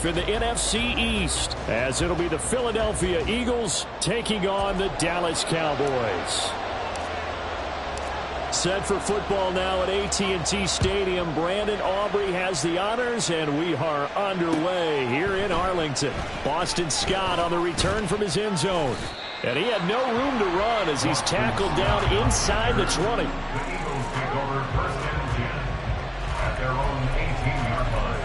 kickoff in the NFC East, as it'll be the Philadelphia Eagles taking on the Dallas Cowboys. Set for football now at AT&T Stadium. Brandon Aubrey has the honors, and we are underway here in Arlington. Boston Scott on the return from his end zone. And he had no room to run as he's tackled down inside the 20. The Eagles take over first and 10 at their own 18-yard line.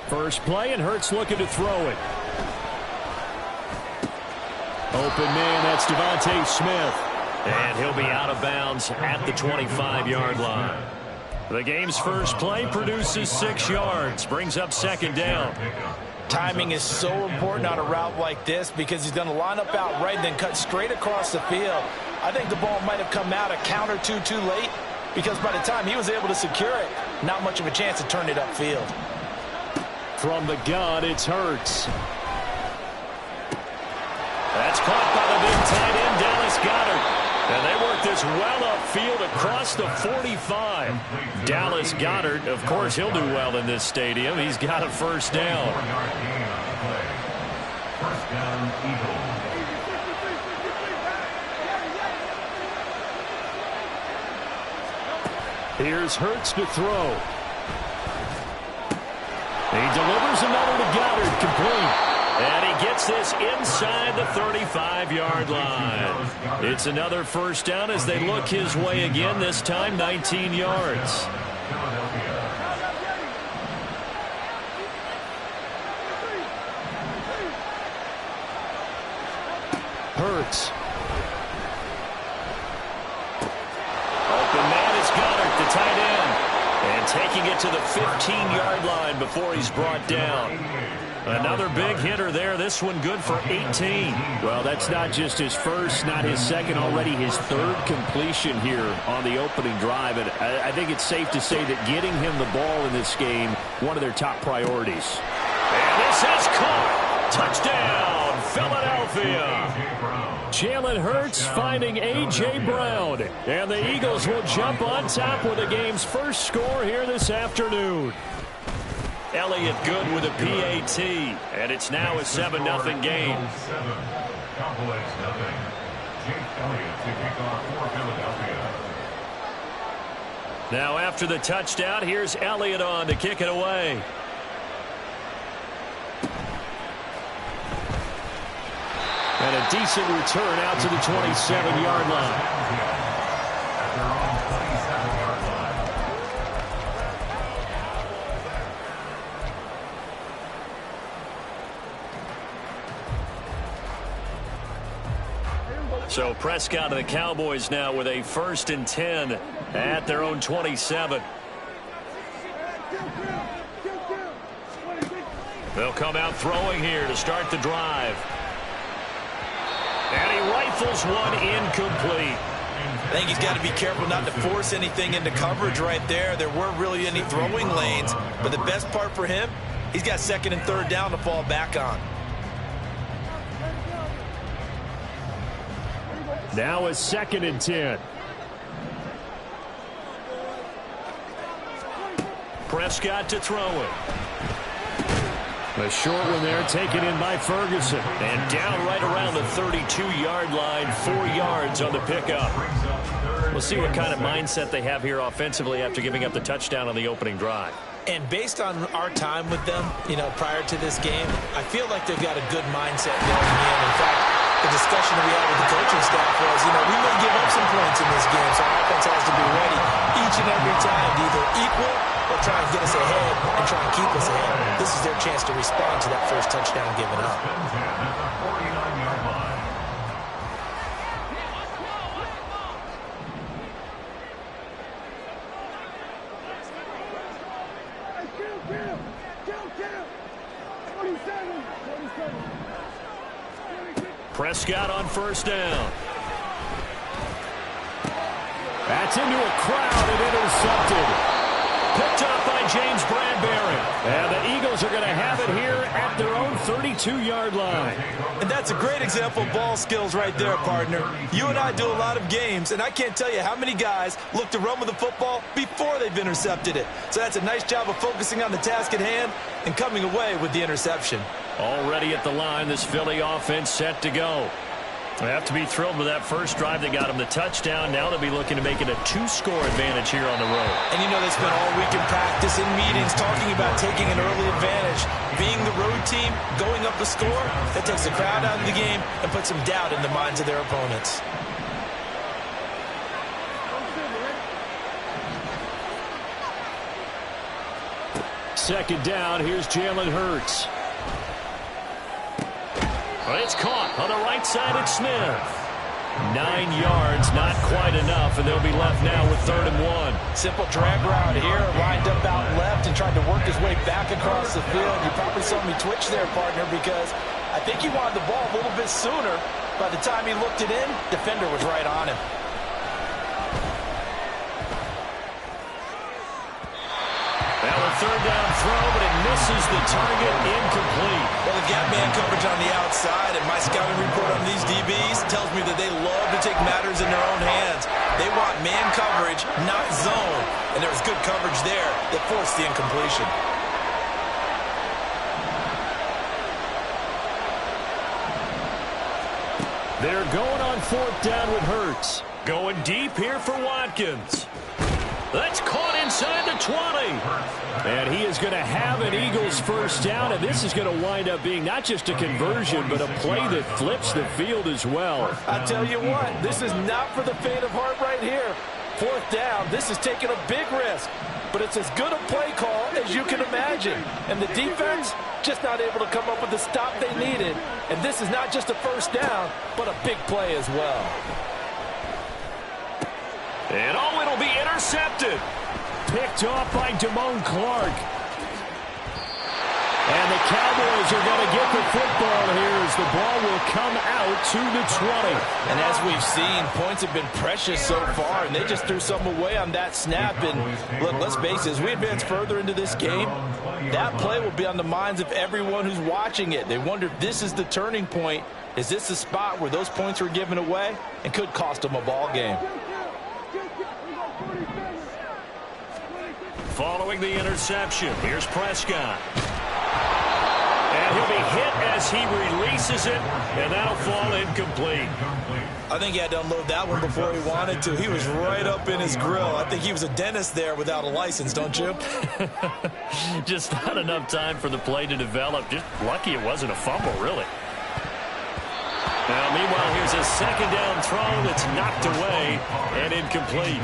First play, and Hurts looking to throw it. Open man, that's Devontae Smith. And he'll be out of bounds at the 25-yard line. The game's first play produces 6 yards, brings up second down. Timing is so important on a route like this because he's going to line up out right and then cut straight across the field. I think the ball might have come out a count or two too late because by the time he was able to secure it, not much of a chance to turn it upfield. From the gun, it's Hurts. That's caught by the big tight end, Dallas Goedert. And they work this well upfield across the 45. Dallas Goedert, of course, he'll do well in this stadium. He's got a first down. First down, Eagles. Here's Hurts to throw. He delivers another to Goedert, complete. And he gets this inside the 35-yard line. It's another first down as they look his way again, this time 19 yards. Hurts. Open man is Goedert, the tight end. And taking it to the 15-yard line before he's brought down. Another big hitter there. This one good for 18. Well, that's not just his first, not his second, already his third completion here on the opening drive. And I think it's safe to say that getting him the ball in this game, one of their top priorities. And this is caught. Touchdown, Philadelphia. Jalen Hurts finding A.J. Brown. And the Eagles will jump on top with the game's first score here this afternoon. Elliott good with a PAT. And it's now a 7-0 game. Cowboys nothing. Jake Elliott to kick off for Philadelphia. Now after the touchdown, here's Elliott on to kick it away. And a decent return out to the 27-yard line. At their own 27-yard line. So Prescott and the Cowboys now with a 1st and 10 at their own 27. They'll come out throwing here to start the drive. And he rifles one incomplete. I think he's got to be careful not to force anything into coverage right there. There weren't really any throwing lanes, but the best part for him, he's got 2nd and 3rd down to fall back on. Now a 2nd and 10. Prescott to throw it. A short one there taken in by Ferguson. And down right around the 32-yard line, 4 yards on the pickup. We'll see what kind of mindset they have here offensively after giving up the touchdown on the opening drive. And based on our time with them, prior to this game, I feel like they've got a good mindset going in. In fact, the discussion that we had with the coaching staff was, we may give up some points in this game, so our offense has to be ready each and every time to either equal or try and get us ahead and try and keep us ahead. This is their chance to respond to that first touchdown given up. Prescott on first down. That's into a crowd and intercepted. Picked up by James Bradbury. And the Eagles are going to have it here at their own 32-yard line. And that's a great example of ball skills right there, partner. You and I do a lot of games, and I can't tell you how many guys look to run with the football before they've intercepted it. So that's a nice job of focusing on the task at hand and coming away with the interception. Already at the line, this Philly offense set to go. They have to be thrilled with that first drive. They got them the touchdown. Now they'll be looking to make it a 2-score advantage here on the road. And they spent all week in practice, in meetings, talking about taking an early advantage. Being the road team, going up the score, that takes the crowd out of the game and puts some doubt in the minds of their opponents. Second down, here's Jalen Hurts. It's caught on the right side at Smith. 9 yards, not quite enough, and they'll be left now with 3rd and 1. Simple drag route here, lined up out left and tried to work his way back across the field. You probably saw me twitch there, partner, because I think he wanted the ball a little bit sooner. By the time he looked it in, defender was right on him. Now a 3rd down throw, but it misses the target, incomplete. Well, they've got man coverage on the outside, and my scouting report on these DBs tells me that they love to take matters in their own hands. They want man coverage, not zone, and there was good coverage there that forced the incompletion. They're going on 4th down with Hurts. Going deep here for Watkins. That's caught inside the 20. And he is going to have an Eagles first down, and this is going to wind up being not just a conversion, but a play that flips the field as well. I tell you what, this is not for the faint of heart right here. 4th down, this is taking a big risk, but it's as good a play call as you can imagine. And the defense just not able to come up with the stop they needed. And this is not just a first down, but a big play as well. And it'll be intercepted. Picked off by Damone Clark. And the Cowboys are going to get the football here as the ball will come out to the 20. And as we've seen, points have been precious so far, and they just threw some away on that snap. And look, let's face it, as we advance further into this game, that play will be on the minds of everyone who's watching it. They wonder if this is the turning point. Is this the spot where those points were given away and could cost them a ball game? Following the interception, here's Prescott. And he'll be hit as he releases it, and that'll fall incomplete. I think he had to unload that one before he wanted to. He was right up in his grill. I think he was a dentist there without a license, don't you? Just not enough time for the play to develop. Just lucky it wasn't a fumble, really. Now, meanwhile, here's a 2nd down throw that's knocked away and incomplete.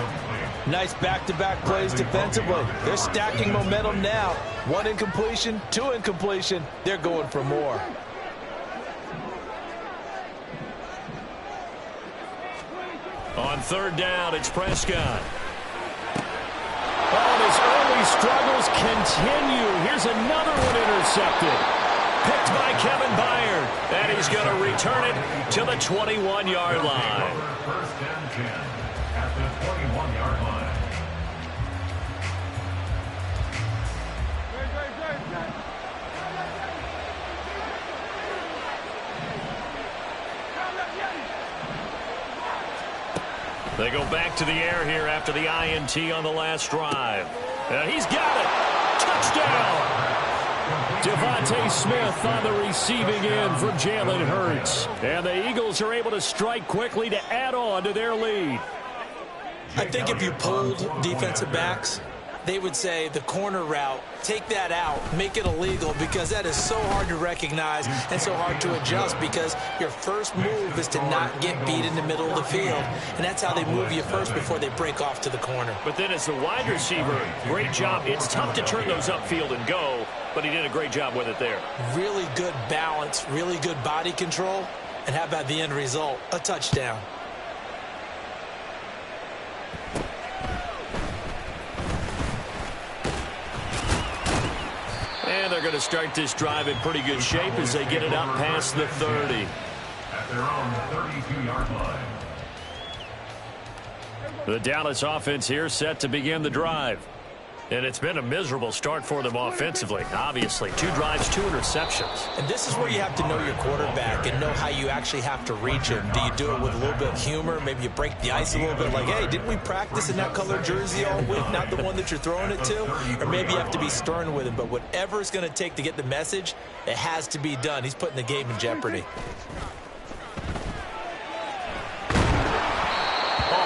Nice back-to-back plays defensively. They're stacking momentum now. 1 incompletion, 2 incompletion. They're going for more. On 3rd down, it's Prescott. Oh, his early struggles continue. Here's another one intercepted. Picked by Kevin Byard. And he's going to return it to the 21-yard line. 1st and 10 at the 21-yard line. They go back to the air here after the INT on the last drive. And he's got it. Touchdown. Devontae Smith on the receiving end from Jalen Hurts. And the Eagles are able to strike quickly to add on to their lead. I think if you pulled defensive backs, they would say the corner route, take that out, make it illegal, because that is so hard to recognize and so hard to adjust, because your first move is to not get beat in the middle of the field, and that's how they move you first before they break off to the corner. But then as the wide receiver, great job. It's tough to turn those upfield and go, but he did a great job with it there. Really good balance, really good body control, and how about the end result? A touchdown. And they're going to start this drive in pretty good shape as they get it up past the 30. At their own 32-yard line. The Dallas offense here set to begin the drive. And it's been a miserable start for them offensively, obviously. 2 drives, 2 interceptions. And this is where you have to know your quarterback and know how you actually have to reach him. Do you do it with a little bit of humor? Maybe you break the ice a little bit like, hey, didn't we practice in that colored jersey all week, not the one that you're throwing it to? Or maybe you have to be stern with him. But whatever it's going to take to get the message, it has to be done. He's putting the game in jeopardy.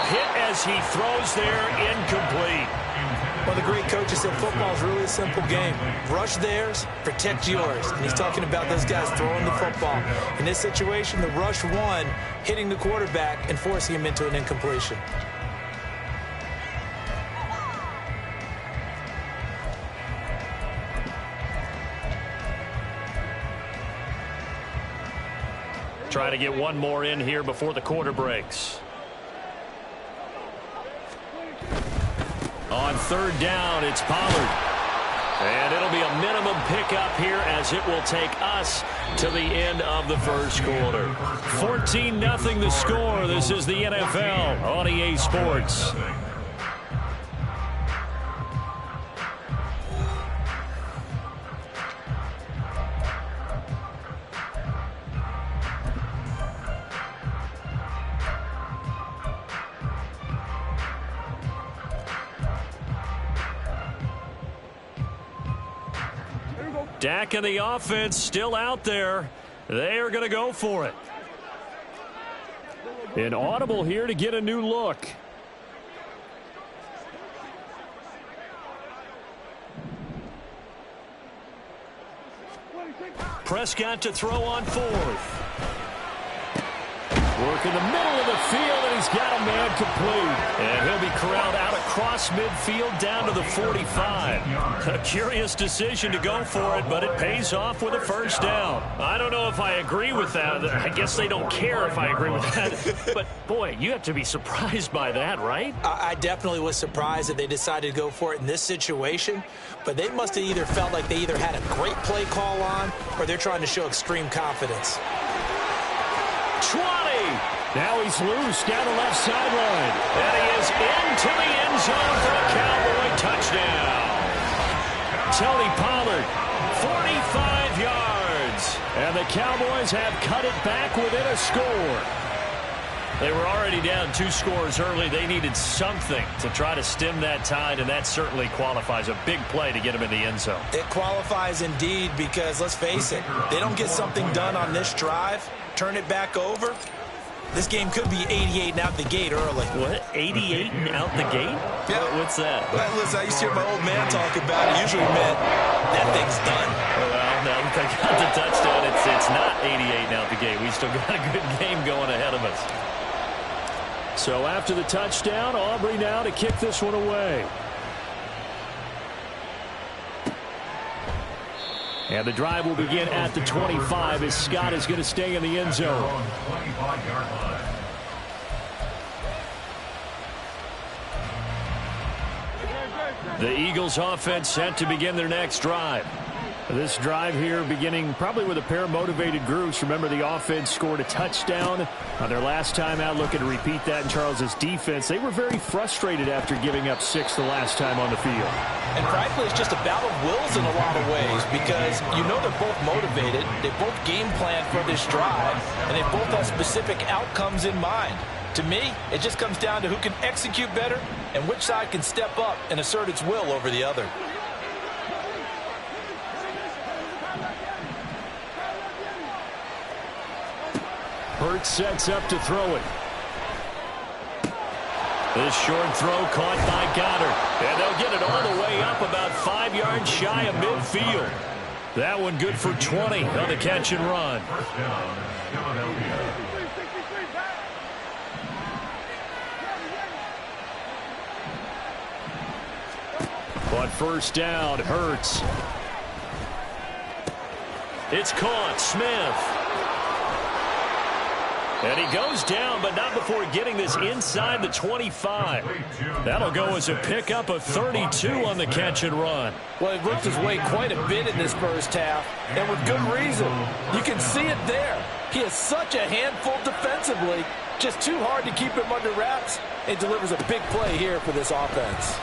Hit as he throws there, incomplete. Well, the great coach has said football is really a simple game. Rush theirs, protect yours. And he's talking about those guys throwing the football. In this situation, the rush won, hitting the quarterback and forcing him into an incompletion. Trying to get one more in here before the quarter breaks. On 3rd down, it's Pollard. And it'll be a minimum pickup here as it will take us to the end of the first quarter. 14-0 the score. This is the NFL on EA Sports. Dak and the offense still out there. They are going to go for it. An audible here to get a new look. Prescott to throw on 4th. Work in the middle of the field, and he's got a man complete. And he'll be corralled out across midfield down to the 45. A curious decision to go for it, but it pays off with a first down. I don't know if I agree with that. I guess they don't care if I agree with that. But, boy, you have to be surprised by that, right? I definitely was surprised that they decided to go for it in this situation. But they must have either felt like they either had a great play call on or they're trying to show extreme confidence. 20. Now he's loose down the left sideline. And he is into the end zone for a Cowboy touchdown. Tony Pollard, 45 yards. And the Cowboys have cut it back within a score. They were already down 2 scores early. They needed something to try to stem that tide, and that certainly qualifies. A big play to get them in the end zone. It qualifies indeed because, let's face it, they don't get something done on this drive, turn it back over, this game could be 88 and out the gate early. What? 88 and out the gate? Yeah. What's that? Well, listen, I used to hear my old man talk about it. Usually meant that thing's done. Well, now that they got the touchdown, it's not 88 and out the gate. We still got a good game going ahead of us. So after the touchdown, Aubrey now to kick this one away. And the drive will begin at the 25 as Scott is going to stay in the end zone. The Eagles offense set to begin their next drive. This drive here beginning probably with a pair of motivated groups. Remember, the offense scored a touchdown on their last time out. Looking to repeat that in Charles's defense. They were very frustrated after giving up 6 the last time on the field. And frankly, it's just a battle of wills in a lot of ways because you know they're both motivated. They both game plan for this drive, and they both have specific outcomes in mind. To me, it just comes down to who can execute better and which side can step up and assert its will over the other. Hurts sets up to throw it. This short throw caught by Goddard. And they'll get it all the way up about 5 yards shy of midfield. That one good for 20 on the catch and run. First down, Philadelphia. But first down, Hurts. It's caught, Smith. And he goes down, but not before getting this inside the 25. That'll go as a pickup of 32 on the catch and run. Well, he worked his way quite a bit in this first half, and with good reason. You can see it there. He is such a handful defensively, just too hard to keep him under wraps, and delivers a big play here for this offense.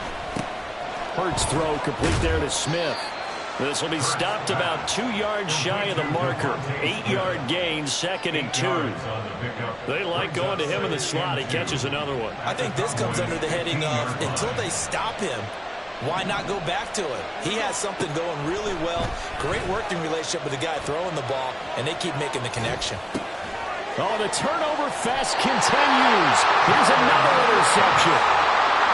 Hurts throw complete there to Smith. This will be stopped about 2 yards shy of the marker. 8-yard gain, 2nd and 2. They like going to him in the slot. He catches another one. I think this comes under the heading of until they stop him, why not go back to it? He has something going really well. Great working relationship with the guy throwing the ball, and they keep making the connection. Oh, the turnover fest continues. Here's another interception.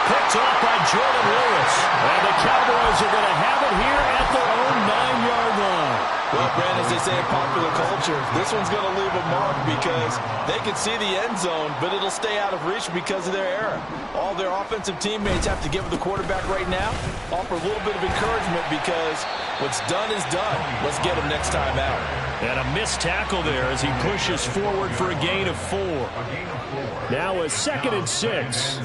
Picked off by Jordan Lewis. And the Cowboys are going to have it here at their own 9-yard line. Well, Brandon, as they say in popular culture, this one's going to leave a mark because they can see the end zone, but it'll stay out of reach because of their error. All their offensive teammates have to give the quarterback right now, offer a little bit of encouragement because what's done is done. Let's get him next time out. And a missed tackle there as he pushes forward for a gain of 4. Now a 2nd and 6.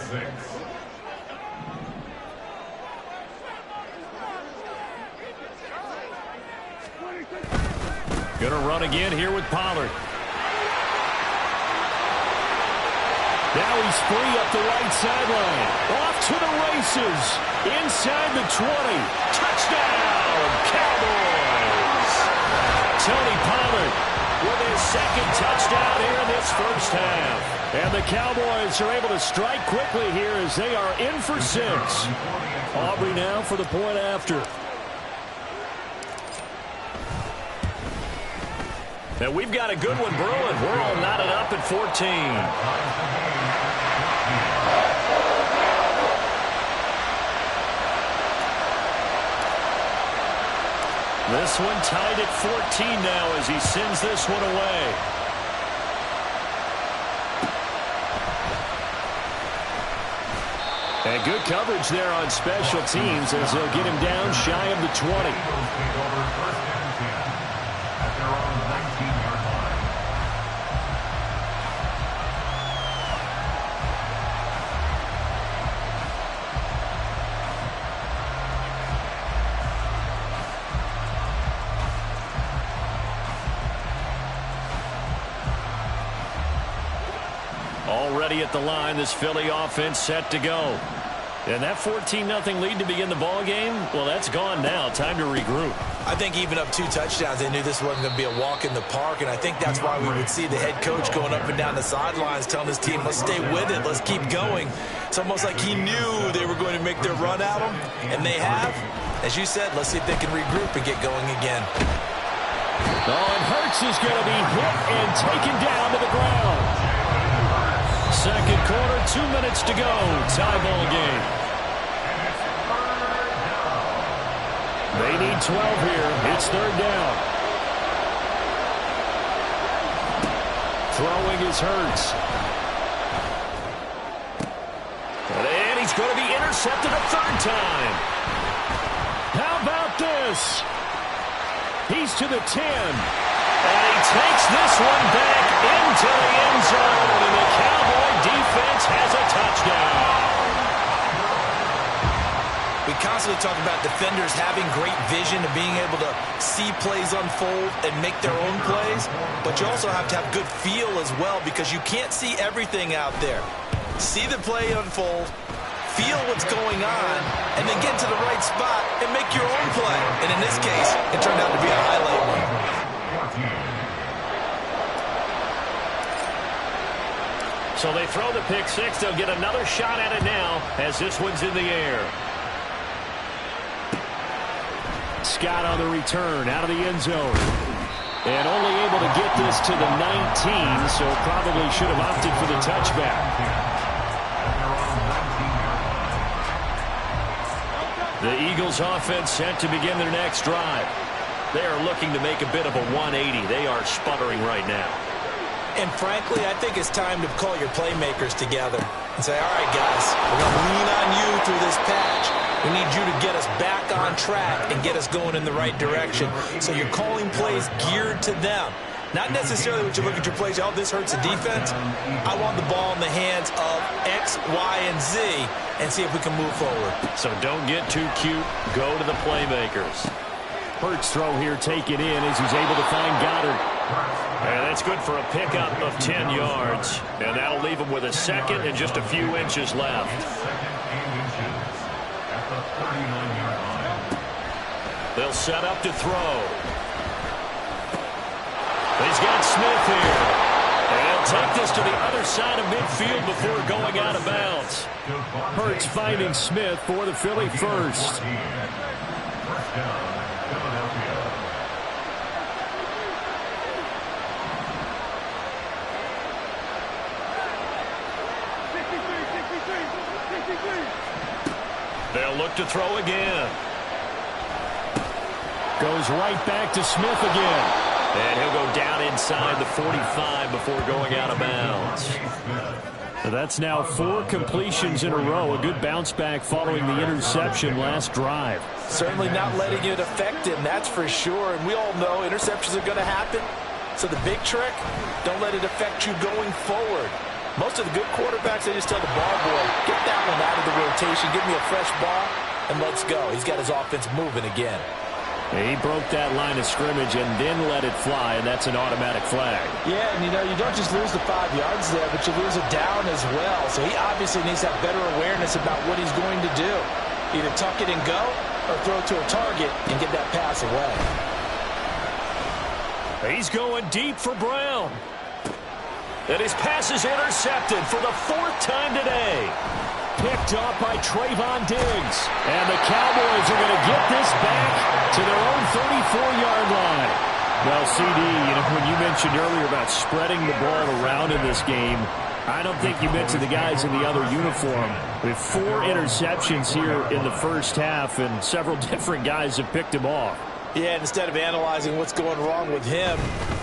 Going to run again here with Pollard. Now he's free up the right sideline. Off to the races. Inside the 20. Touchdown, Cowboys. Tony Pollard with his 2nd touchdown here in this first half. And the Cowboys are able to strike quickly here as they are in for 6. Aubrey now for the point after. And we've got a good one brewing. We're all knotted up at 14. This one tied at 14 now as he sends this one away. And good coverage there on special teams as they'll get him down shy of the 20. Already at the line, this Philly offense set to go. And that 14-0 lead to begin the ball game, well, that's gone now. Time to regroup. I think even up 2 touchdowns, they knew this wasn't going to be a walk in the park, and I think that's why we would see the head coach going up and down the sidelines telling his team, let's stay with it, let's keep going. It's almost like he knew they were going to make their run at him, and they have. As you said, let's see if they can regroup and get going again. Oh, and Hurts is going to be hit and taken down to the ground. Second quarter, 2 minutes to go. Tie ball game. They need 12 here. It's 3rd down. Throwing is Hurts. And he's going to be intercepted a 3rd time. How about this? He's to the 10. And he takes this one back into the end zone. And the Cowboy defense has a touchdown. We constantly talk about defenders having great vision and being able to see plays unfold and make their own plays. But you also have to have good feel as well because you can't see everything out there. See the play unfold, feel what's going on, and then get to the right spot and make your own play. And in this case, it turned out to be a highlight one. So they throw the pick 6. They'll get another shot at it now as this one's in the air. Scott on the return out of the end zone. And only able to get this to the 19, so probably should have opted for the touchback. The Eagles offense set to begin their next drive. They are looking to make a bit of a 180. They are sputtering right now. And frankly, I think it's time to call your playmakers together and say, all right, guys, we're going to lean on you through this patch. We need you to get us back on track and get us going in the right direction. So you're calling plays geared to them. Not necessarily what you look at your plays, oh, this hurts the defense. I want the ball in the hands of X, Y, and Z and see if we can move forward. So don't get too cute. Go to the playmakers. Hurts throw here taken in as he's able to find Goddard. And that's good for a pickup of 10 yards. And that'll leave him with a second and just a few inches left. They'll set up to throw. He's got Smith here. And he'll take this to the other side of midfield before going out of bounds. Hurts finding Smith for the Philly first. They'll look to throw again. Goes right back to Smith again. And he'll go down inside the 45 before going out of bounds. So that's now 4 completions in a row. A good bounce back following the interception last drive. Certainly not letting it affect him, that's for sure. And we all know interceptions are going to happen. So the big trick, don't let it affect you going forward. Most of the good quarterbacks, they just tell the ball boy, get that one out of the rotation, give me a fresh ball, and let's go. He's got his offense moving again. He broke that line of scrimmage and then let it fly, and that's an automatic flag. Yeah, and you know, you don't just lose the 5 yards there, but you lose it down as well. So he obviously needs that better awareness about what he's going to do. Either tuck it and go, or throw to a target and get that pass away. He's going deep for Brown. And his pass is intercepted for the 4th time today. Picked off by Trayvon Diggs. And the Cowboys are going to get this back to their own 34-yard line. Well, CD, when you mentioned earlier about spreading the ball around in this game, I don't think you mentioned the guys in the other uniform. With 4 interceptions here in the first half, and several different guys have picked him off. Yeah, and instead of analyzing what's going wrong with him,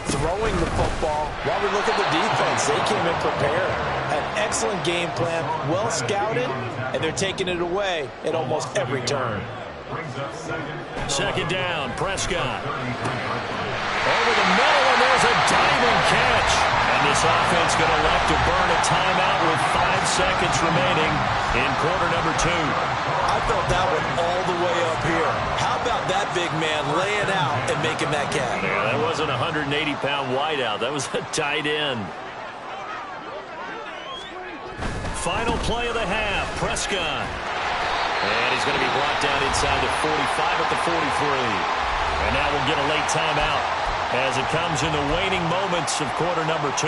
throwing the football, while we look at the defense, they came in prepared. An excellent game plan, well scouted, and they're taking it away at almost every turn. Second down, Prescott. Over the middle, and there's a diving catch. And this offense going to elect to burn a timeout with 5 seconds remaining in quarter number 2. I felt that one all the way up here. How about that big man laying out and making that catch? Yeah, that wasn't a 180-pound wideout. That was a tight end. Final play of the half, Prescott. And he's going to be brought down inside the 45 at the 43. And now we'll get a late timeout as it comes in the waning moments of quarter number 2.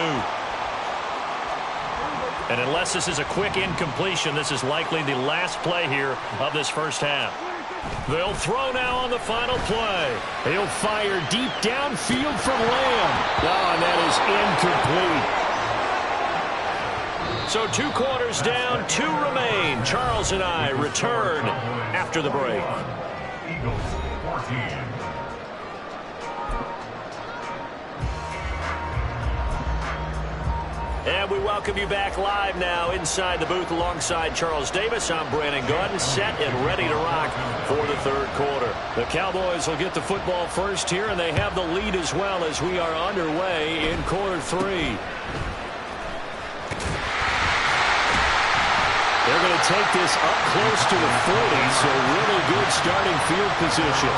And unless this is a quick incompletion, this is likely the last play here of this first half. They'll throw now on the final play. He'll fire deep downfield from Lamb. Oh, and that is incomplete. So 2 quarters down, 2 remain. Charles and I return after the break. Eagles 14. And we welcome you back live now inside the booth alongside Charles Davis. I'm Brandon Gaudin, set and ready to rock for the 3rd quarter. The Cowboys will get the football first here, and they have the lead as well as we are underway in quarter 3. They're going to take this up close to the 40, so really good starting field position.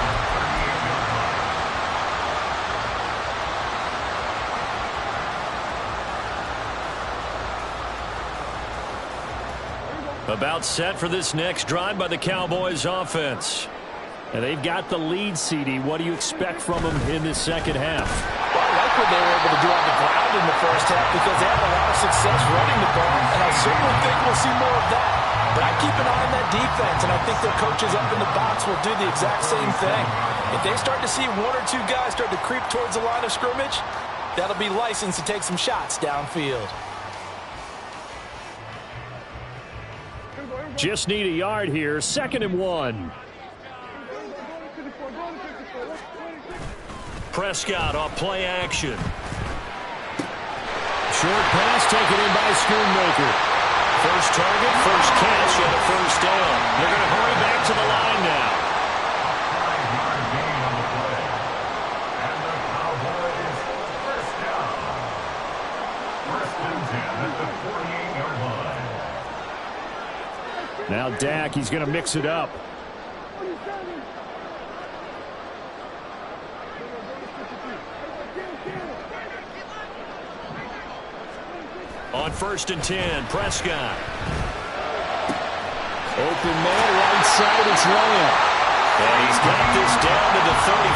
About set for this next drive by the Cowboys offense. And they've got the lead, CD. What do you expect from them in this second half? Well, I like what they were able to do on the ground in the first half because they had a lot of success running the ball, and I certainly think we'll see more of that. But I keep an eye on that defense, and I think their coaches up in the box will do the exact same thing. If they start to see 1 or 2 guys start to creep towards the line of scrimmage, that'll be licensed to take some shots downfield. Just need a yard here. 2nd and 1. Prescott off play action. Short pass taken in by Schoonmaker. First target, first catch, and a first down. They're going to hurry back to the line now. 5-yard gain on the play. And the Cowboys first down. First and 10 at the 48-yard line. Now Dak, he's going to mix it up. On first and 10, Prescott. Open man, right side, it's Lamb. And he's got this down to the 35.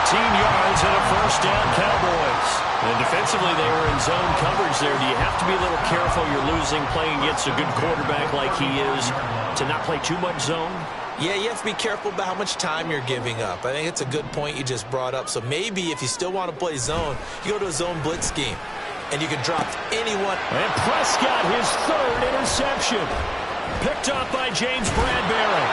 13 yards and a first down, Cowboys. And defensively, they were in zone coverage there. Do you have to be a little careful? You're losing, playing against a good quarterback like he is, to not play too much zone? Yeah, you have to be careful about how much time you're giving up. I think it's a good point you just brought up. So maybe if you still want to play zone, you go to a zone blitz scheme. And you can drop anyone. And Prescott, his third interception. Picked up by James Bradbury.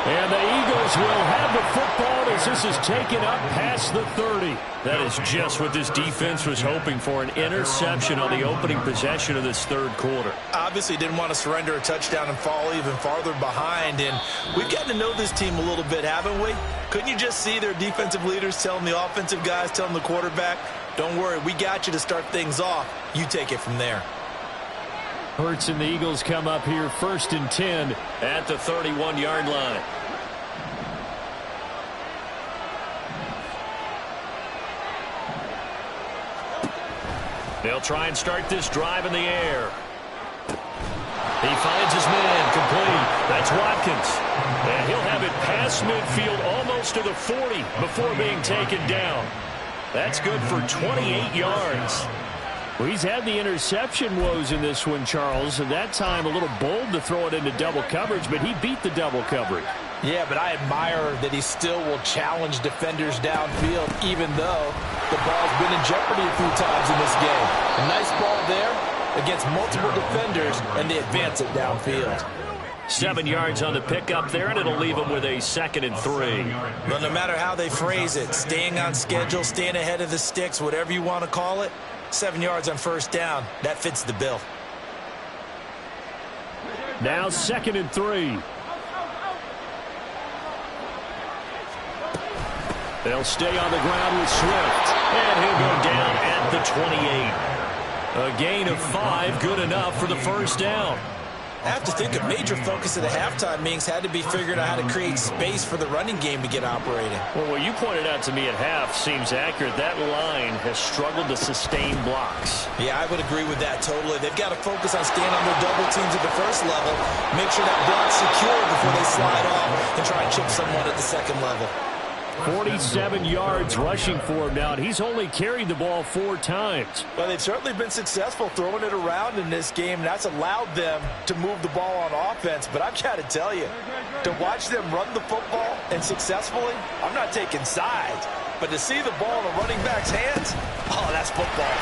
And the Eagles will have the football as this is taken up past the 30. That is just what this defense was hoping for, an interception on the opening possession of this third quarter. Obviously didn't want to surrender a touchdown and fall even farther behind. And we've gotten to know this team a little bit, haven't we? Couldn't you just see their defensive leaders telling the offensive guys, telling the quarterback, don't worry, we got you to start things off. You take it from there. Hurts and the Eagles come up here first and 10 at the 31-yard line. They'll try and start this drive in the air. He finds his man complete. That's Watkins. And he'll have it past midfield almost to the 40 before being taken down. That's good for 28 yards. Well, he's had the interception woes in this one, Charles, and that time a little bold to throw it into double coverage, but he beat the double coverage. Yeah, but I admire that he still will challenge defenders downfield, even though the ball's been in jeopardy a few times in this game. A nice ball there against multiple defenders, and they advance it downfield. 7 yards on the pickup there, and it'll leave them with a 2nd and 3. But no matter how they phrase it, staying on schedule, staying ahead of the sticks, whatever you want to call it, 7 yards on first down, that fits the bill. Now 2nd and 3. They'll stay on the ground with Swift, and he'll go down at the 28. A gain of 5, good enough for the first down. I have to think a major focus of the halftime meetings had to be figuring out how to create space for the running game to get operating. Well, what you pointed out to me at half seems accurate. That line has struggled to sustain blocks. Yeah, I would agree with that totally. They've got to focus on staying on their double teams at the first level, make sure that block's secure before they slide off and try and chip someone at the second level. 47 yards rushing for him now, and he's only carried the ball 4 times. Well, they've certainly been successful throwing it around in this game, and that's allowed them to move the ball on offense. But I've got to tell you, to watch them run the football and successfully, I'm not taking sides, but to see the ball in a running back's hands, oh, that's football.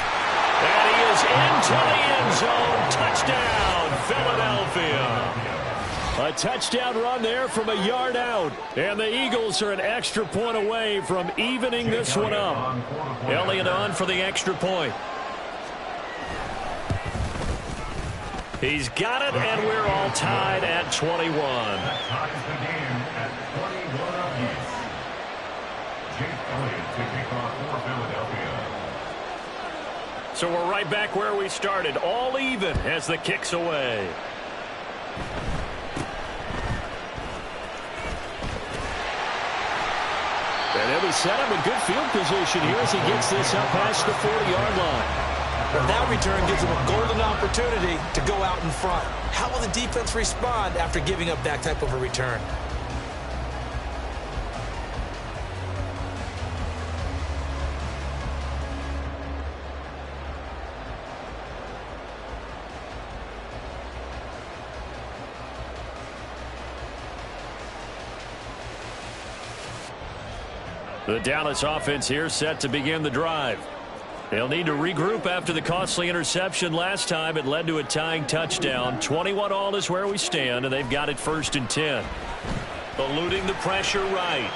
And he is into the end zone. Touchdown, Philadelphia. A touchdown run there from a yard out. And the Eagles are an extra point away from evening this one up. Elliott on for the extra point. He's got it, and we're all tied at 21. That ties the game at 21 apiece. Jake Elliott to kick off for Philadelphia. So we're right back where we started, all even as the kick's away. And he'll be set up in good field position here as he gets this up past the 40-yard line. Well, that return gives him a golden opportunity to go out in front. How will the defense respond after giving up that type of a return? The Dallas offense here set to begin the drive. They'll need to regroup after the costly interception last time. It led to a tying touchdown. 21-all is where we stand, and they've got it 1st and 10. Eluding the pressure right.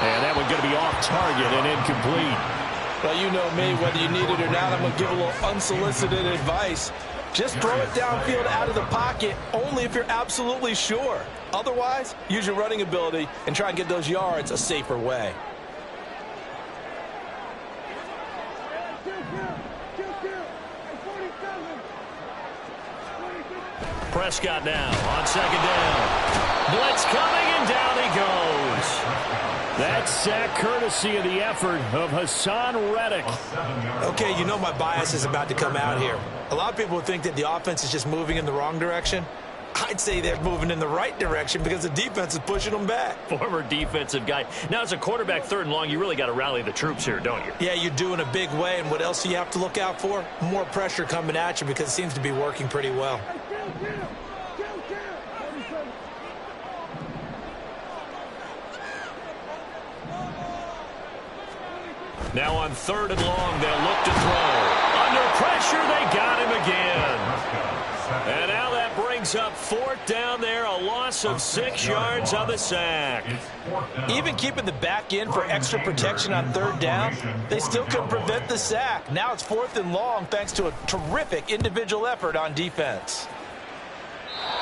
And that one going to be off target and incomplete. Well, you know me, whether you need it or not, I'm going to give a little unsolicited advice. Just throw it downfield out of the pocket only if you're absolutely sure. Otherwise, use your running ability and try and get those yards a safer way. Prescott now on second down. Blitz coming, and down he goes. That sack courtesy of the effort of Haason Reddick. Okay, you know my bias is about to come out here. A lot of people think that the offense is just moving in the wrong direction. I'd say they're moving in the right direction because the defense is pushing them back. Former defensive guy. Now, as a quarterback, third and long, you really got to rally the troops here, don't you? Yeah, you're doing a big way, and what else do you have to look out for? More pressure coming at you because it seems to be working pretty well. Now on third and long, they'll look to throw. Under pressure, they got him again. And now that brings up fourth down there, a loss of 6 yards on the sack. Even keeping the back in for extra protection on third down, they still couldn't prevent the sack. Now it's fourth and long thanks to a terrific individual effort on defense.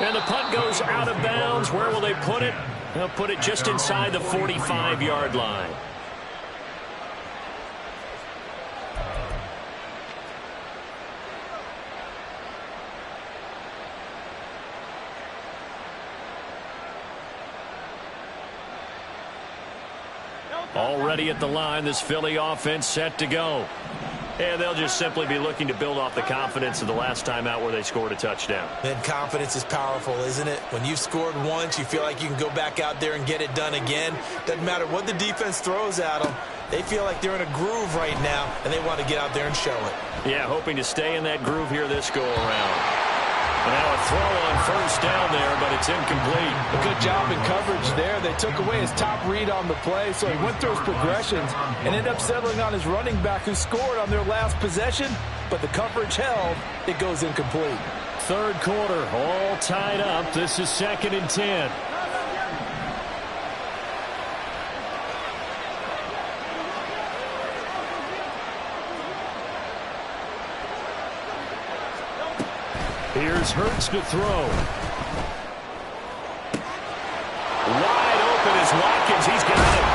And the punt goes out of bounds. Where will they put it? They'll put it just inside the 45-yard line. Already at the line, this Philly offense set to go. And they'll just simply be looking to build off the confidence of the last time out where they scored a touchdown. And confidence is powerful, isn't it? When you've scored once, you feel like you can go back out there and get it done again. Doesn't matter what the defense throws at them. They feel like they're in a groove right now, and they want to get out there and show it. Yeah, hoping to stay in that groove here this go-around. And now a throw on first down there, but it's incomplete. A good job in coverage there. They took away his top read on the play, so he went through his progressions and ended up settling on his running back who scored on their last possession, but the coverage held. It goes incomplete. Third quarter, all tied up. This is 2nd and 10. Here's Hurts to throw. Wide open is Watkins. He's got it.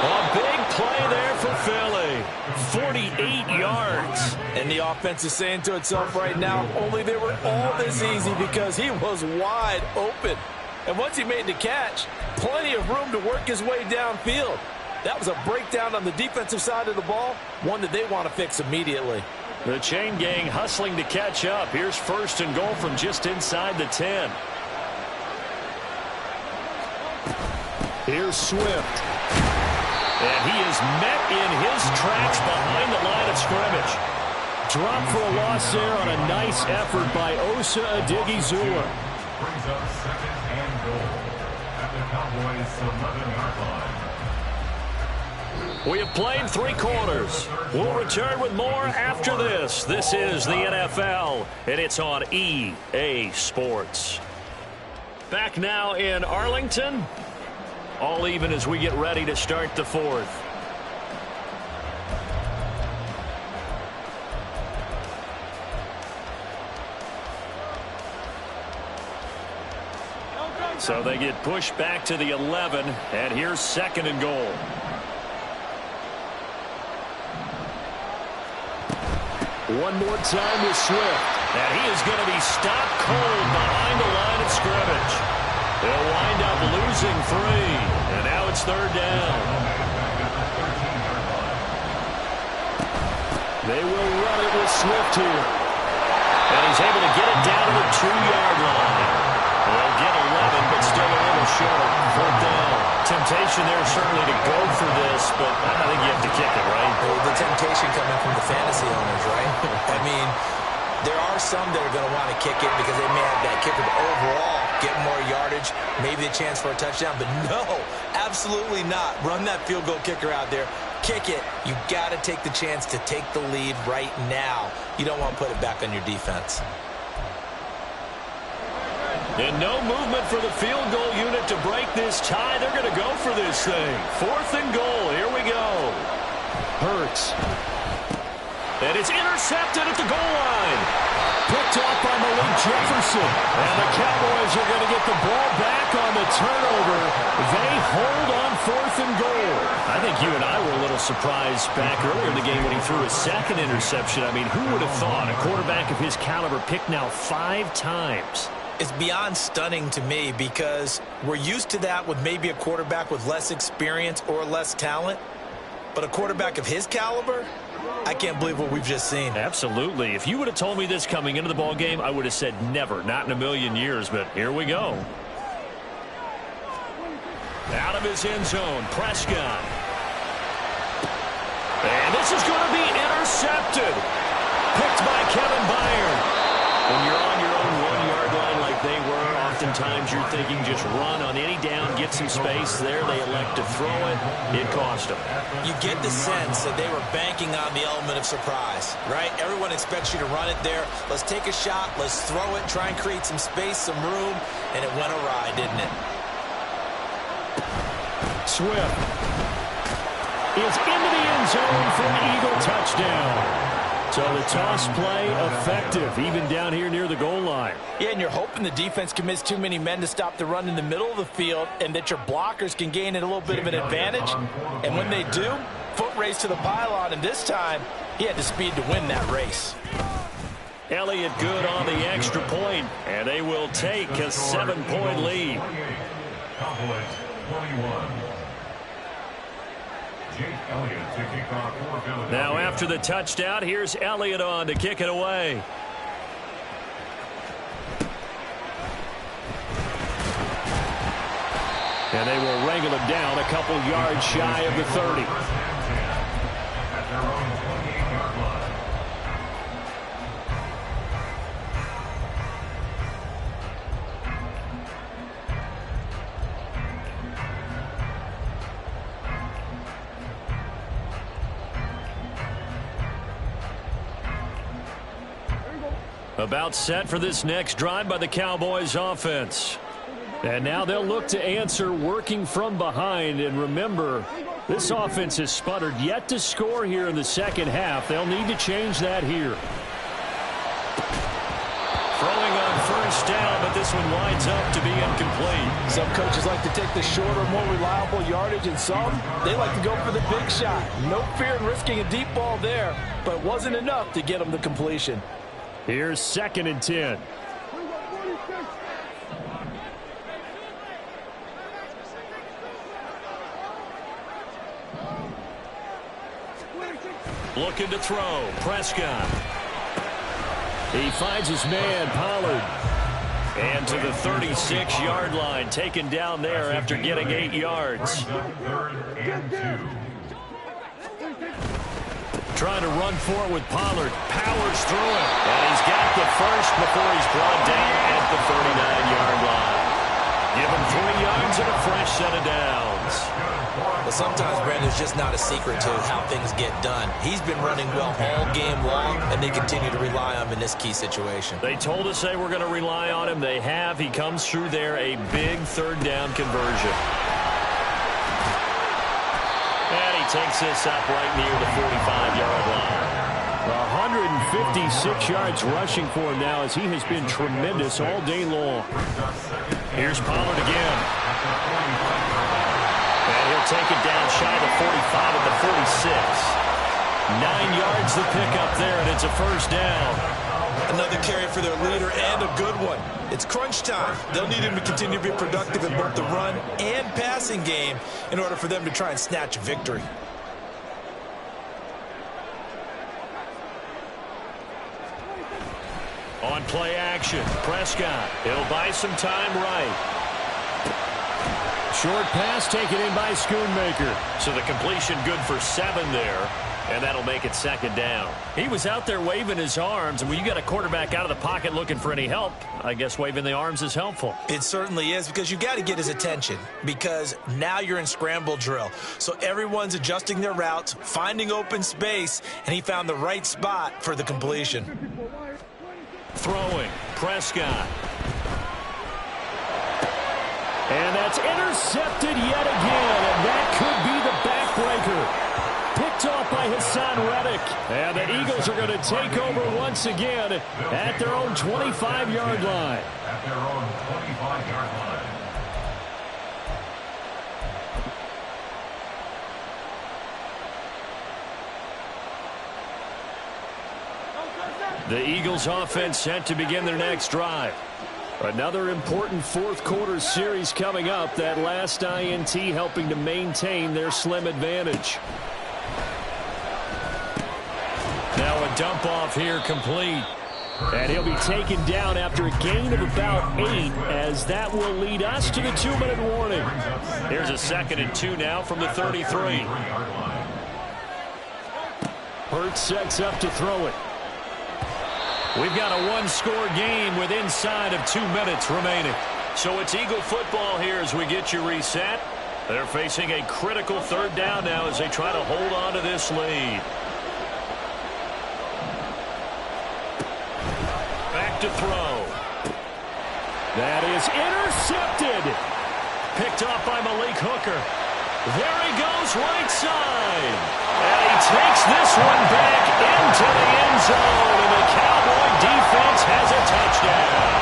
A big play there for Philly. 48 yards. And the offense is saying to itself right now, only they were all this easy because he was wide open. And once he made the catch, plenty of room to work his way downfield. That was a breakdown on the defensive side of the ball, one that they want to fix immediately. The chain gang hustling to catch up. Here's first and goal from just inside the 10. Here's Swift. And he is met in his tracks behind the line of scrimmage. Drop for a loss there on a nice effort by Osa Odighizuwa. Brings up 2nd and goal at the Cowboys' 11-yard line. We have played 3 quarters. We'll return with more after this. This is the NFL, and it's on EA Sports. Back now in Arlington. All even as we get ready to start the 4th. So they get pushed back to the 11, and here's 2nd and goal. One more time with Swift. And he is going to be stopped cold behind the line of scrimmage. They'll wind up losing 3. And now it's 3rd down. They will run it with Swift here. And he's able to get it down to the 2-yard line. They'll get 11, but still a little short. 4th down. Temptation there certainly to go for this, but I think you have to kick it, right? Well, the temptation coming from the fantasy owners, right? I mean, there are some that are going to want to kick it because they may have that kicker, but overall, get more yardage, maybe a chance for a touchdown. But no, absolutely not. Run that field goal kicker out there. Kick it. You got to take the chance to take the lead right now. You don't want to put it back on your defense. And no movement for the field goal unit to break this tie. They're going to go for this thing. 4th and goal. Here we go. Hurts. And it's intercepted at the goal line. Picked up by Malik Jefferson. And the Cowboys are going to get the ball back on the turnover. They hold on 4th and goal. I think you and I were a little surprised back earlier in the game when he threw his 2nd interception. I mean, who would have thought a quarterback of his caliber picked now 5 times? It's beyond stunning to me because we're used to that with maybe a quarterback with less experience or less talent. But a quarterback of his caliber, I can't believe what we've just seen. Absolutely. If you would have told me this coming into the ball game, I would have said never, not in a million years. But here we go. Out of his end zone, Prescott. And this is going to be intercepted. Picked by Kevin Byard. When you're on your own 1-yard line like they were, oftentimes you're thinking just run on any down, get some space. There they elect to throw it. It cost them. You get the sense that they were banking on the element of surprise, right? Everyone expects you to run it there. Let's take a shot. Let's throw it. Try and create some space, some room. And it went awry, didn't it? Swift is into the end zone for an Eagle touchdown. So the toss play effective, even down here near the goal line. Yeah, and you're hoping the defense commits too many men to stop the run in the middle of the field and that your blockers can gain a little bit of an advantage. And when they do, foot race to the pylon, and this time he had the speed to win that race. Elliott good on the extra point, and they will take a 7-point lead. Cowboys 21. Now after the touchdown, here's Elliott on to kick it away. And they will wrangle him down a couple yards shy of the 30. At their own 28-yard line. About set for this next drive by the Cowboys offense. And now they'll look to answer working from behind. And remember, this offense has sputtered yet to score here in the second half. They'll need to change that here. Throwing on first down, but this one winds up to be incomplete. Some coaches like to take the shorter, more reliable yardage, and some, they like to go for the big shot. No fear in risking a deep ball there, but it wasn't enough to get them the completion. Here's 2nd and 10. Looking to throw. Prescott. He finds his man, Pollard. And to the 36-yard line, taken down there after getting 8 yards. 3rd and 2. Trying to run for it with Pollard. Powers through it. And he's got the first before he's brought down at the 39-yard line. Give him 3 yards and a fresh set of downs. Well, sometimes, Brandon, there's just not a secret to how things get done. He's been running well all game long, and they continue to rely on him in this key situation. They told us they were going to rely on him. They have. He comes through there, a big 3rd down conversion. And he takes this up right near the 45-yard line. 156 yards rushing for him now as he has been tremendous all day long. Here's Pollard again. And he'll take it down shy of the 45 at the 46. 9 yards the pickup there, and it's a first down. Another carry for their leader and a good one. It's crunch time. They'll need him to continue to be productive in both the run and passing game in order for them to try and snatch a victory. On play action, Prescott. He'll buy some time right. Short pass taken in by Schoonmaker. So the completion good for 7 there. And that'll make it 2nd down. He was out there waving his arms, and when you got a quarterback out of the pocket looking for any help, I guess waving the arms is helpful. It certainly is, because you got to get his attention, because now you're in scramble drill. So everyone's adjusting their routes, finding open space, and he found the right spot for the completion. Throwing, Prescott. And that's intercepted yet again, and that could be the backbreaker. Picked off by Hassan Reddick. And the Eagles are going to take over once again at their own 25-yard line. At their own 25-yard line. The Eagles offense set to begin their next drive. Another important fourth quarter series coming up. That last INT helping to maintain their slim advantage. Now a dump off here complete. And he'll be taken down after a gain of about 8, as that will lead us to the 2-minute warning. Here's a 2nd and 2 now from the 33. Hurts sets up to throw it. We've got a one-score game with inside of 2 minutes remaining. So it's Eagle football here as we get you reset. They're facing a critical 3rd down now as they try to hold on to this lead. Back to throw. That is intercepted. Picked off by Malik Hooker. There he goes, right side. And he takes this one back into the end zone. And the Cowboy defense has a touchdown.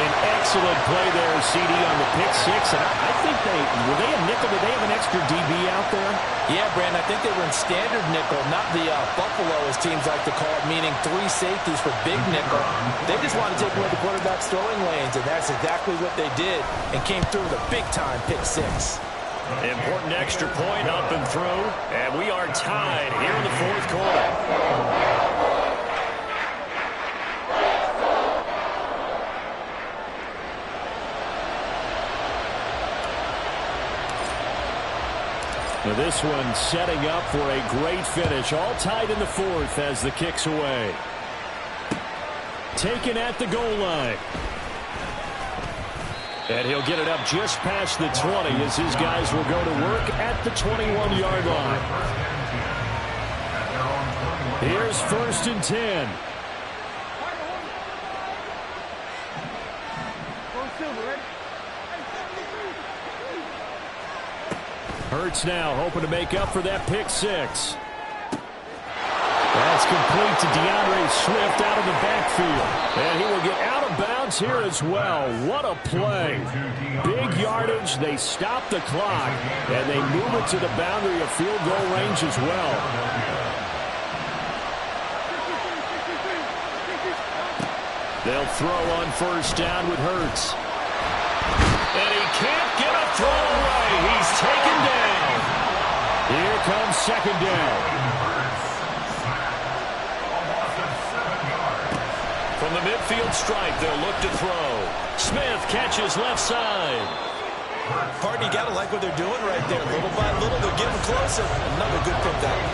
An excellent play there, CD, on the pick 6. And I think were they a nickel? Did they have an extra DB out there? Yeah, Brandon, I think they were in standard nickel, not the Buffalo, as teams like to call it, meaning 3 safeties for big nickel. They just want to take away the quarterback's throwing lanes, and that's exactly what they did, and came through with a big-time pick 6. Important extra point up and through, and we are tied here in the fourth quarter. Now this one setting up for a great finish. All tied in the 4th as the kick's away. Taken at the goal line. And he'll get it up just past the 20 as his guys will go to work at the 21-yard line. Here's 1st and 10. Hurts now hoping to make up for that pick 6. That's complete to DeAndre Swift out of the backfield. And he will get out of bounds here as well. What a play. Big yardage. They stop the clock. And they move it to the boundary of field goal range as well. They'll throw on 1st down with Hurts. And he can't get a throw away. He's taken down. Here comes 2nd down. From the midfield stripe, they'll look to throw. Smith catches left side. Pardon, you got to like what they're doing right there. Little by little, they're getting closer. Another good pick down.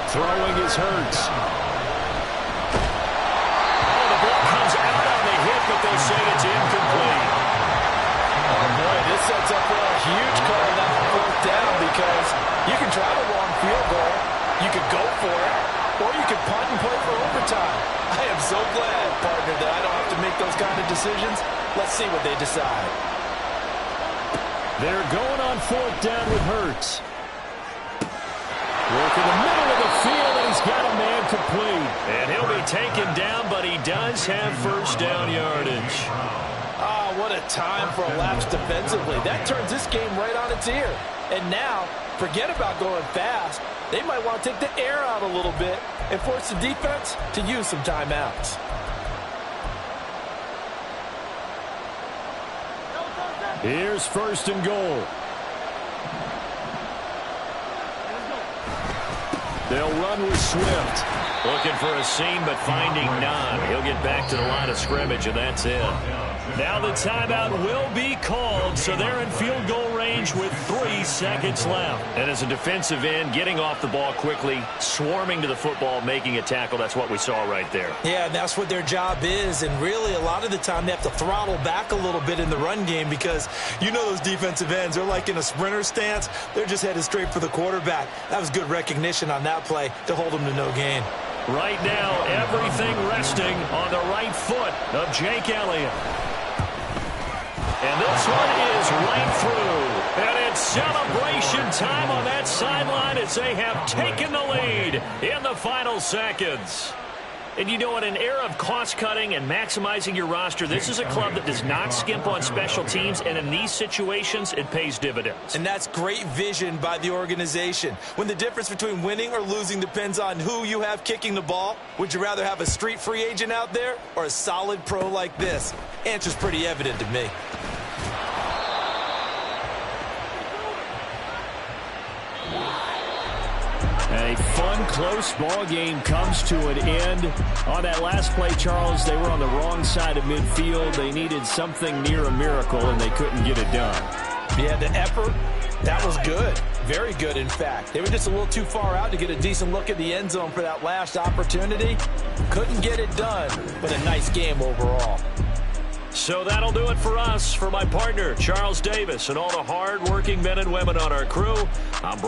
Throwing is Hurts. But they say it's incomplete. Oh, boy, this sets up for a huge call now on 4th down because you can try the long field goal, you could go for it, or you could punt and play for overtime. I am so glad, partner, that I don't have to make those kind of decisions. Let's see what they decide. They're going on 4th down with Hurts. Work in the middle of the field, and he's got a man complete. And he'll be taken down, but he does have 1st down yardage. Ah, what a time for a lapse defensively. That turns this game right on its ear. And now, forget about going fast. They might want to take the air out a little bit and force the defense to use some timeouts. Here's 1st and goal. They'll run with Swift. Looking for a seam, but finding none. He'll get back to the line of scrimmage, and that's it. Now the timeout will be called, so they're in field goal range with 3 seconds left. And as a defensive end, getting off the ball quickly, swarming to the football, making a tackle, that's what we saw right there. Yeah, and that's what their job is. And really, a lot of the time, they have to throttle back a little bit in the run game because you know those defensive ends, they're like in a sprinter stance. They're just headed straight for the quarterback. That was good recognition on that play to hold them to no gain. Right now, everything resting on the right foot of Jake Elliott. And this one is right through. And it's celebration time on that sideline as they have taken the lead in the final seconds. And you know, in an era of cost-cutting and maximizing your roster, this is a club that does not skimp on special teams, and in these situations, it pays dividends. And that's great vision by the organization. When the difference between winning or losing depends on who you have kicking the ball, would you rather have a street free agent out there or a solid pro like this? Answer's pretty evident to me. A fun, close ball game comes to an end. On that last play, Charles, they were on the wrong side of midfield. They needed something near a miracle, and they couldn't get it done. Yeah, the effort, that was good. Very good, in fact. They were just a little too far out to get a decent look at the end zone for that last opportunity. Couldn't get it done, but a nice game overall. So that'll do it for us. For my partner, Charles Davis, and all the hard-working men and women on our crew, I'm